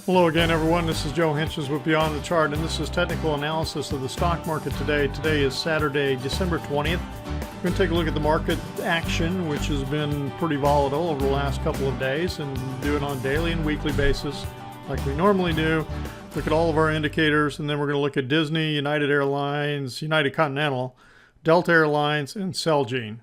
Hello again, everyone. This is Joe Henches with Beyond the Chart, and this is technical analysis of the stock market today. Today is Saturday, December 20th. We're going to take a look at the market action, which has been pretty volatile over the last couple of days, and do it on a daily and weekly basis like we normally do. Look at all of our indicators, and then we're going to look at Disney, United Airlines, United Continental, Delta Airlines, and Celgene.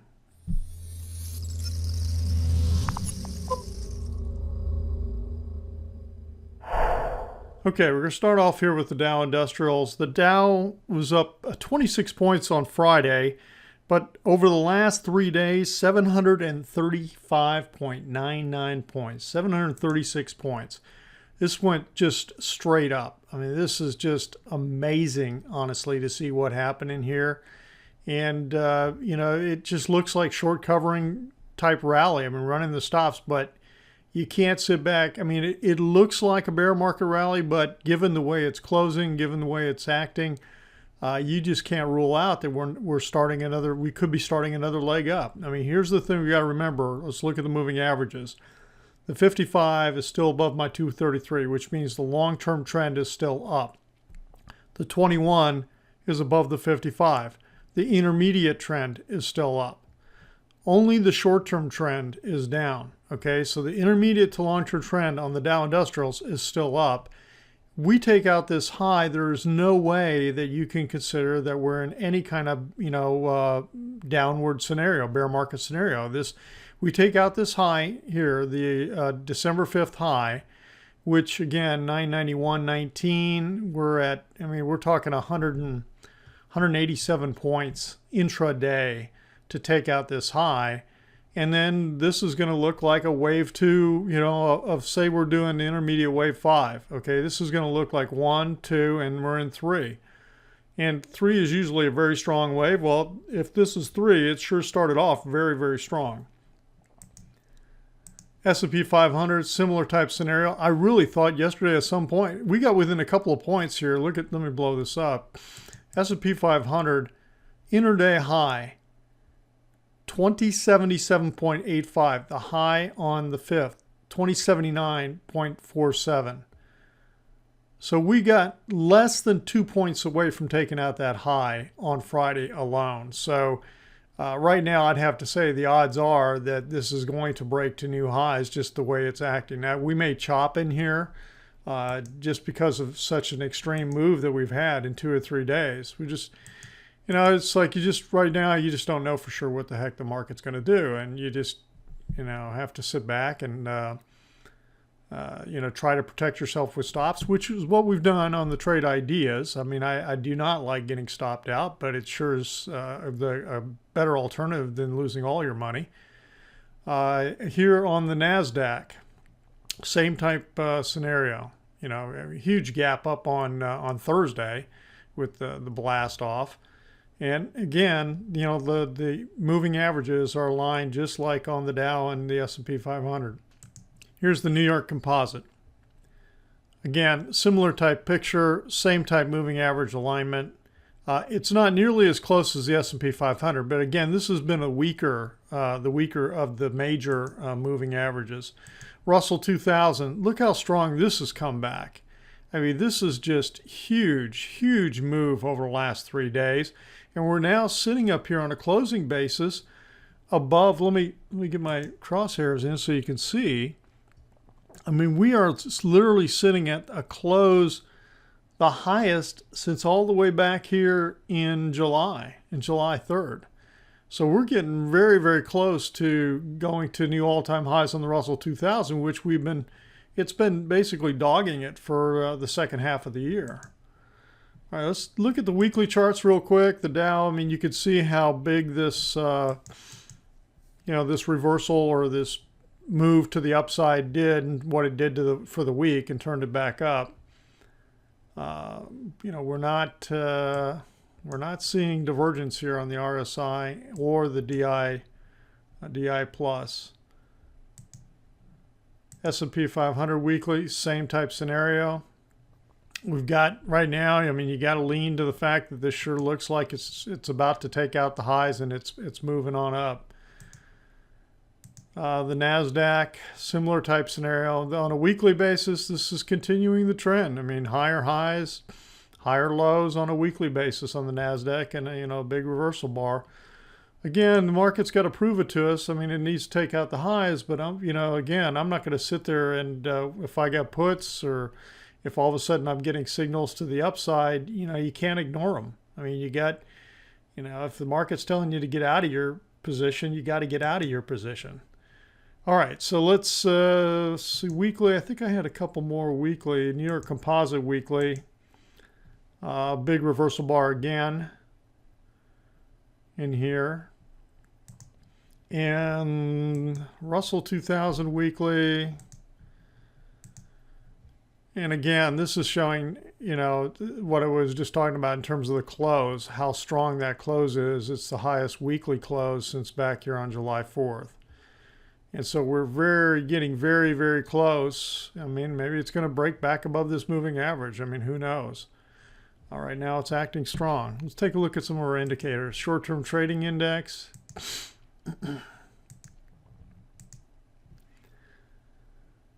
Okay, we're going to start off here with the Dow Industrials. The Dow was up 26 points on Friday, but over the last 3 days, 735.99 points, 736 points. This went just straight up. I mean, this is just amazing, honestly, to see what happened in here. And, it just looks like short covering type rally. I mean, running the stops, but you can't sit back. I mean, it looks like a bear market rally, but given the way it's closing, given the way it's acting, you just can't rule out that we could be starting another leg up. I mean, here's the thing we got to remember. Let's look at the moving averages. The 55 is still above my 233, which means the long-term trend is still up. The 21 is above the 55. The intermediate trend is still up. Only the short-term trend is down. Okay, so the intermediate to long-term trend on the Dow Industrials is still up. We take out this high, there's no way that you can consider that we're in any kind of, downward scenario, bear market scenario. We take out this high here, the December 5th high, which again, 991.19. We're talking 187 points intraday to take out this high. And then this is going to look like a wave 2, of say we're doing the intermediate wave 5. Okay, this is going to look like 1, 2, and we're in 3. And 3 is usually a very strong wave. Well, if this is 3, it sure started off very, very strong. S&P 500, similar type scenario. I really thought yesterday at some point, we got within a couple of points here. Let me blow this up. S&P 500, intraday high. 2077.85, the high on the 5th, 2079.47. So we got less than 2 points away from taking out that high on Friday alone. So right now I'd have to say the odds are that this is going to break to new highs just the way it's acting. Now we may chop in here just because of such an extreme move that we've had in 2 or 3 days. It's like right now, you just don't know for sure what the heck the market's going to do. And you just, have to sit back and, try to protect yourself with stops, which is what we've done on the trade ideas. I mean, I do not like getting stopped out, but it sure is a better alternative than losing all your money. Here on the NASDAQ, same type scenario. A huge gap up on Thursday with the blast off. And again, the moving averages are aligned just like on the Dow and the S&P 500. Here's the New York Composite. Again, similar type picture, same type moving average alignment. It's not nearly as close as the S&P 500, but again, this has been the weaker of the major moving averages. Russell 2000, look how strong this has come back. I mean, this is just huge move over the last 3 days. And we're now sitting up here on a closing basis above, let me get my crosshairs in so you can see. I mean, we are literally sitting at a close, the highest since all the way back here in July 3rd. So we're getting very, very close to going to new all-time highs on the Russell 2000, which it's been basically dogging it for the second half of the year. All right, let's look at the weekly charts real quick. The Dow, I mean, you could see how big this, this reversal or this move to the upside did and what it did for the week and turned it back up. We're not seeing divergence here on the RSI or the DI plus. S&P 500 weekly, same type scenario. We've got right now, I mean, you got to lean to the fact that this sure looks like it's about to take out the highs and it's moving on up. The NASDAQ, similar type scenario. On a weekly basis, this is continuing the trend. I mean, higher highs, higher lows on a weekly basis on the NASDAQ, and a big reversal bar. Again, the market's got to prove it to us. I mean, it needs to take out the highs, but again, I'm not going to sit there and if I got puts or if all of a sudden I'm getting signals to the upside, you can't ignore them. I mean, if the market's telling you to get out of your position, you got to get out of your position. All right, so let's see weekly. I think I had a couple more weekly. New York Composite Weekly. Big reversal bar again in here. And Russell 2000 Weekly. And again, this is showing, what I was just talking about in terms of the close, how strong that close is. It's the highest weekly close since back here on July 4th. And so we're getting very, very close. I mean, maybe it's going to break back above this moving average. I mean, who knows? All right, now it's acting strong. Let's take a look at some of our indicators. Short-term trading index.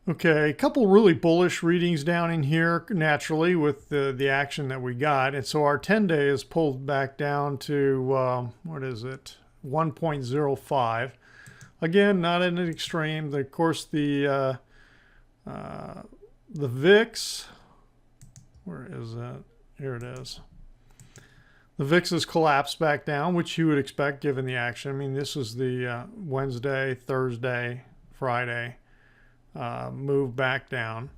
Okay, a couple really bullish readings down in here naturally with the action that we got. And so our 10-day is pulled back down to, what is it, 1.05. Again, not in an extreme. Of course, the VIX, where is that? Here it is. The VIX has collapsed back down, which you would expect given the action. I mean, this is the Wednesday, Thursday, Friday move back down.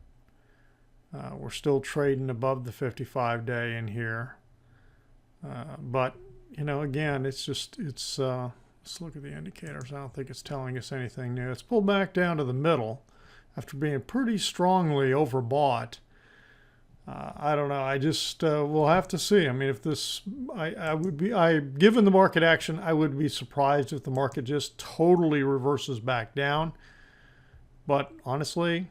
We're still trading above the 55-day in here. But, again, let's look at the indicators. I don't think it's telling us anything new. It's pulled back down to the middle after being pretty strongly overbought. I don't know. I just we'll have to see. I mean, if this, given the market action, I would be surprised if the market just totally reverses back down. But honestly,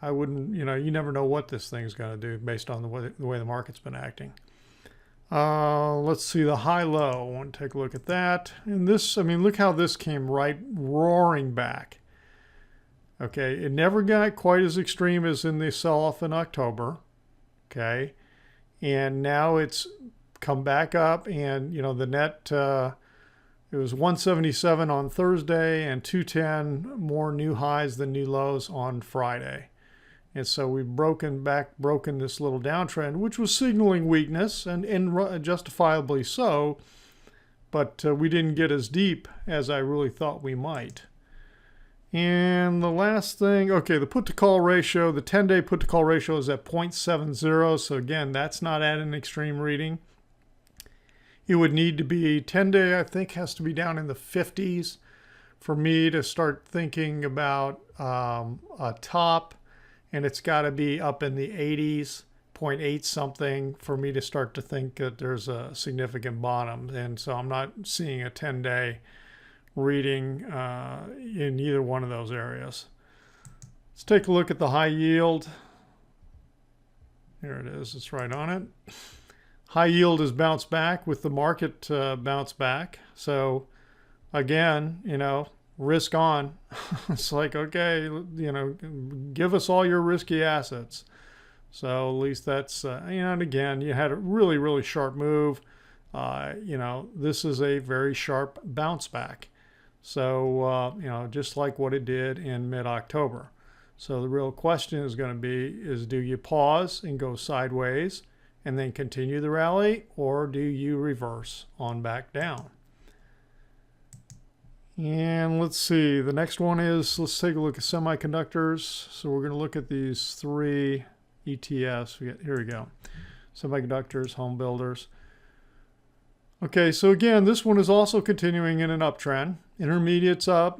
I wouldn't. You never know what this thing's going to do based on the way the market's been acting. Let's see the high-low. I want to take a look at that. And this, I mean, look how this came right roaring back. Okay, it never got quite as extreme as in the sell-off in October. Okay, and now it's come back up, and the net it was 177 on Thursday and 210 more new highs than new lows on Friday. And so we've broken this little downtrend, which was signaling weakness and justifiably so, but we didn't get as deep as I really thought we might. And the last thing, okay, the put to call ratio, the 10-day put to call ratio is at 0.70. So again, that's not at an extreme reading. It would need to be 10-day, I think, has to be down in the 50s for me to start thinking about a top, and it's got to be up in the 80s, 0.8 something for me to start to think that there's a significant bottom. And so I'm not seeing a 10-day reading in either one of those areas. Let's take a look at the high yield. Here it is. It's right on it. High yield has bounced back with the market bounce back. So again, risk on. It's like, okay, give us all your risky assets. So at least that's, and again, you had a really, really sharp move. This is a very sharp bounce back. So, just like what it did in mid-October. So the real question is going to be, do you pause and go sideways and then continue the rally, or do you reverse on back down? And let's see, the next one is, let's take a look at semiconductors. So we're going to look at these three ETFs. Here we go. Semiconductors, home builders. Okay, so again, this one is also continuing in an uptrend. Intermediate's up,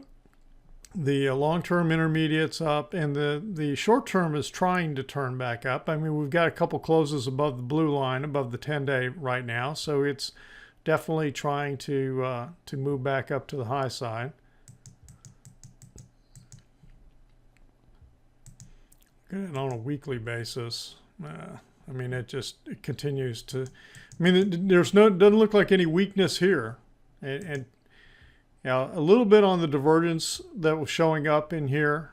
the long-term intermediate's up, and the short-term is trying to turn back up. I mean, we've got a couple closes above the blue line, above the 10-day right now, so it's definitely trying to move back up to the high side. And on a weekly basis, I mean, it continues to. I mean, doesn't look like any weakness here, and Now, a little bit on the divergence that was showing up in here.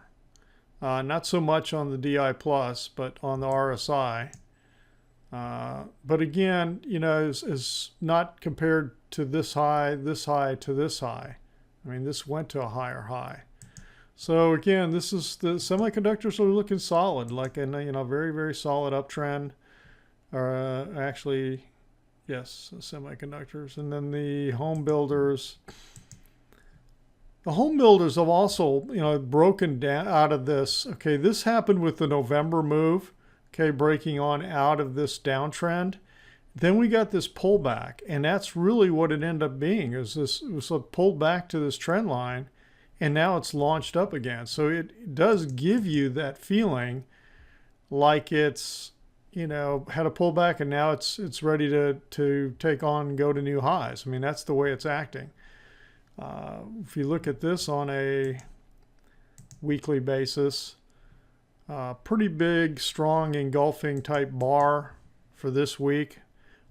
Not so much on the DI plus, but on the RSI. But again, you know, is not compared to this high to this high. I mean, this went to a higher high. So again, this is the semiconductors are looking solid, like a very, very solid uptrend. Actually, yes, semiconductors. And then the home builders. The home builders have also, broken down out of this. Okay, this happened with the November move. Okay, breaking on out of this downtrend. Then we got this pullback, and that's really what it ended up being. It was a pull back to this trend line, and now it's launched up again. So it does give you that feeling like it's, had a pullback, and now it's ready to take on and go to new highs. I mean, that's the way it's acting. If you look at this on a weekly basis, pretty big, strong, engulfing type bar for this week.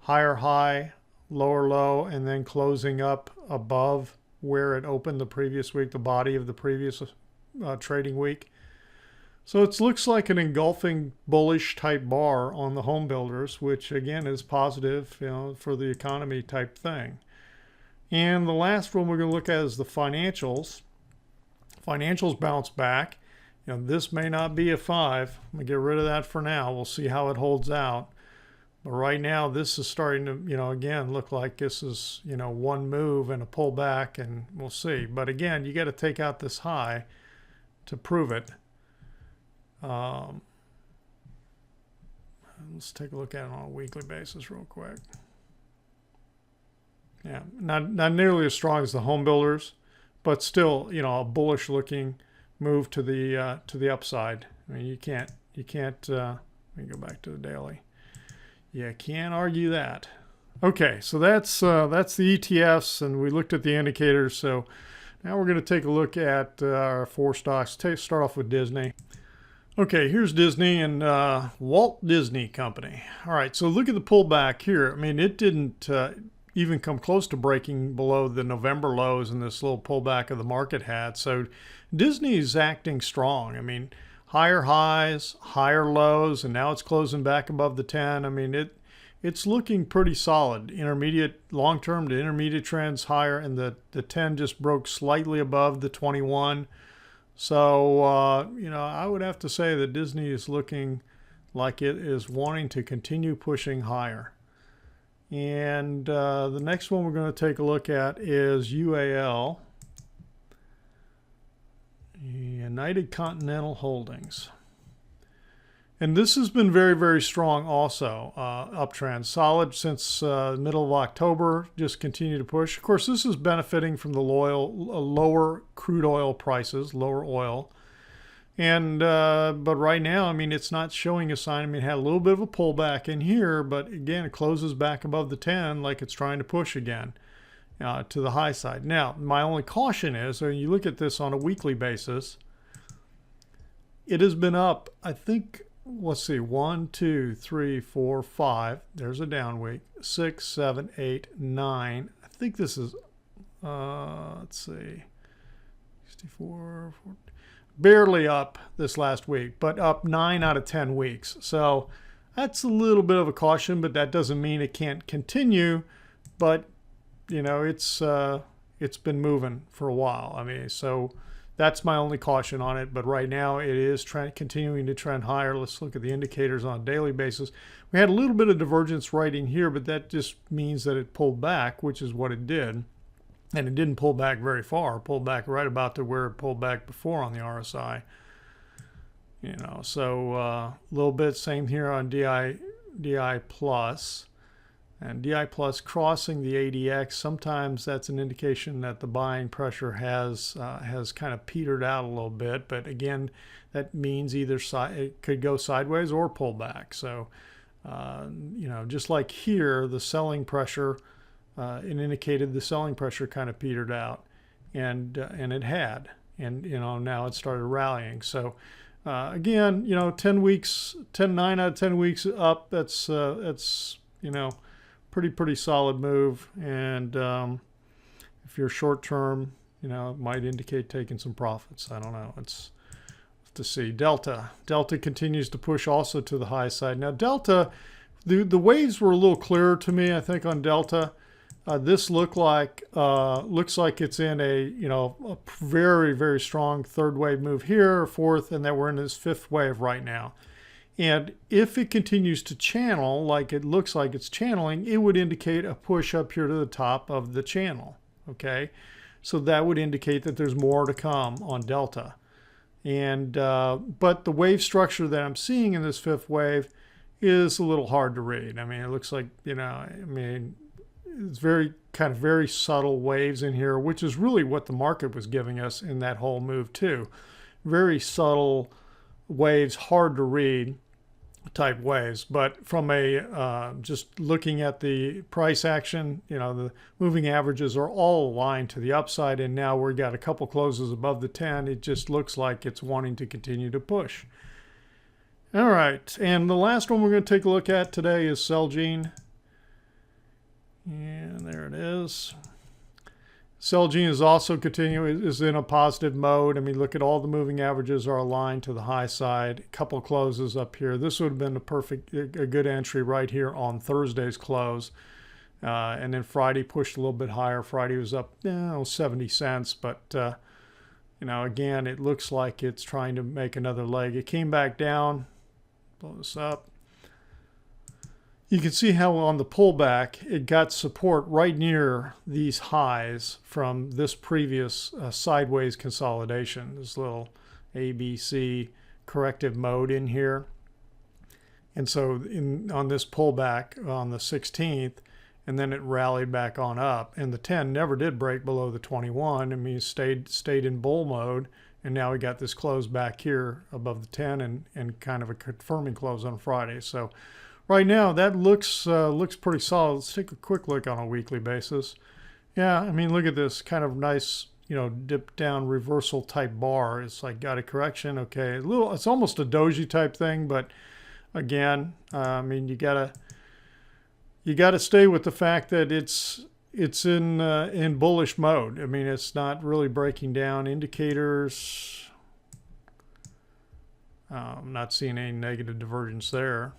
Higher high, lower low, and then closing up above where it opened the previous week, the body of the previous trading week. So it looks like an engulfing bullish type bar on the home builders, which again is positive, for the economy type thing. And the last one we're going to look at is the financials. Financials bounce back. This may not be a 5. I'm going to get rid of that for now. We'll see how it holds out. But right now, this is starting to, again, look like this is, one move and a pullback, and we'll see. But again, you got to take out this high to prove it. Let's take a look at it on a weekly basis real quick. Yeah, not nearly as strong as the home builders, but still, a bullish looking move to the upside. I mean, you can't. Let me go back to the daily. You can't argue that. Okay, so that's the ETFs, and we looked at the indicators. So now we're going to take a look at our 4 stocks. Start off with Disney. Okay, here's Disney and Walt Disney Company. All right, so look at the pullback here. I mean, it didn't even come close to breaking below the November lows and this little pullback of the market had. So Disney is acting strong. I mean, higher highs, higher lows, and now it's closing back above the 10. I mean, it's looking pretty solid. Intermediate, long-term to intermediate trends higher, and the 10 just broke slightly above the 21. So, I would have to say that Disney is looking like it is wanting to continue pushing higher. And the next one we're going to take a look at is UAL, United Continental Holdings. And this has been very, very strong also, uptrend. Solid since middle of October, just continue to push. Of course, this is benefiting from the lower crude oil prices, lower oil. And but right now, I mean, it's not showing a sign. I mean, it had a little bit of a pullback in here, but again, it closes back above the 10 like it's trying to push again to the high side. Now, my only caution is, when you look at this on a weekly basis, it has been up, I think, let's see, 1, 2, 3, 4, 5. There's a down week. 6, 7, 8, 9. I think this is, let's see, 64, 40. Barely up this last week, but up 9 out of 10 weeks. So that's a little bit of a caution, but that doesn't mean it can't continue. But it's been moving for a while. I mean, so that's my only caution on it. But right now it is continuing to trend higher. Let's look at the indicators on a daily basis. We had a little bit of divergence right in here, but that just means that it pulled back, which is what it did. And it didn't pull back very far. It pulled back right about to where it pulled back before on the RSI. So a little bit same here on DI plus. And DI plus crossing the ADX, sometimes that's an indication that the buying pressure has kind of petered out a little bit. But again, that means either side, it could go sideways or pull back. So, just like here, the selling pressure, it indicated the selling pressure kind of petered out, and it had, and now it started rallying. So again, 10 weeks, 9 out of 10 weeks up. That's pretty solid move. And if you're short term, You know, it might indicate taking some profits. I don't know. It's to see. Delta continues to push also to the high side. Now Delta, the waves were a little clearer to me, I think, on Delta. This looks like it's in a very, very strong third wave move here, fourth, and that we're in this fifth wave right now. And if it continues to channel like it looks like it's channeling, it would indicate a push up here to the top of the channel. Okay, so that would indicate that there's more to come on Delta. And but the wave structure that I'm seeing in this fifth wave is a little hard to read. I mean, it looks like, it's very subtle waves in here, which is really what the market was giving us in that whole move too. Very subtle waves, hard to read type waves. But from a just looking at the price action, the moving averages are all aligned to the upside, and now we've got a couple closes above the 10. It just looks like it's wanting to continue to push. All right, and the last one we're going to take a look at today is Celgene. And there it is. Celgene is also continuing, is in a positive mode. I mean, look at all the moving averages are aligned to the high side. A couple closes up here. This would have been a good entry right here on Thursday's close. And then Friday pushed a little bit higher. Friday was up 70 cents. But, again, it looks like it's trying to make another leg. It came back down. Blow this up. You can see how on the pullback, it got support right near these highs from this previous sideways consolidation, this little ABC corrective mode in here. And so on this pullback on the 16th, and then it rallied back on up. And the 10 never did break below the 21. I mean, it stayed in bull mode. And now we got this close back here above the 10 and kind of a confirming close on Friday. So right now, that looks pretty solid. Let's take a quick look on a weekly basis. Yeah, I mean, look at this kind of nice, dip down reversal type bar. It's like got a correction. Okay, it's almost a doji type thing, but again, I mean, you gotta stay with the fact that it's in bullish mode. I mean, it's not really breaking down indicators. I'm not seeing any negative divergence there.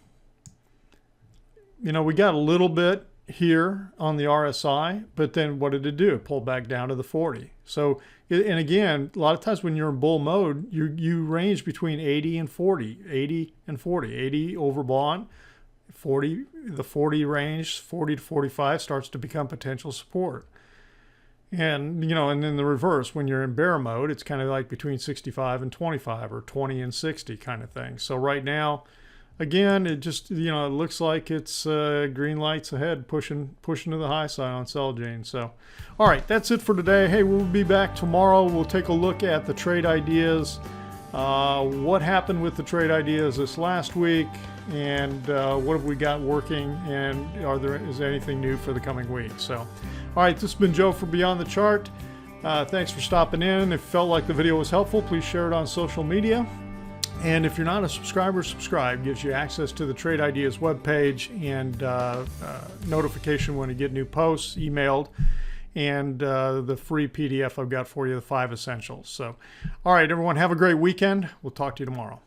We got a little bit here on the RSI, but then what did it do? It pulled back down to the 40. So, and again, a lot of times when you're in bull mode, you range between 80 and 40, 80 and 40, 80 overbought, 40, the 40 range, 40 to 45 starts to become potential support. And, and in the reverse, when you're in bear mode, it's kind of like between 65 and 25 or 20 and 60 kind of thing. So right now, again, it just, it looks like it's green lights ahead, pushing to the high side on Celgene. So, all right, that's it for today. Hey, we'll be back tomorrow. We'll take a look at the trade ideas, what happened with the trade ideas this last week, and what have we got working, and is there anything new for the coming week? So, all right, this has been Joe for Beyond the Chart. Thanks for stopping in. If you felt like the video was helpful, please share it on social media. And if you're not a subscriber, subscribe. Gives you access to the Trade Ideas webpage and notification when you get new posts emailed, and the free PDF I've got for you, the 5 Essentials. So, all right, everyone, have a great weekend. We'll talk to you tomorrow.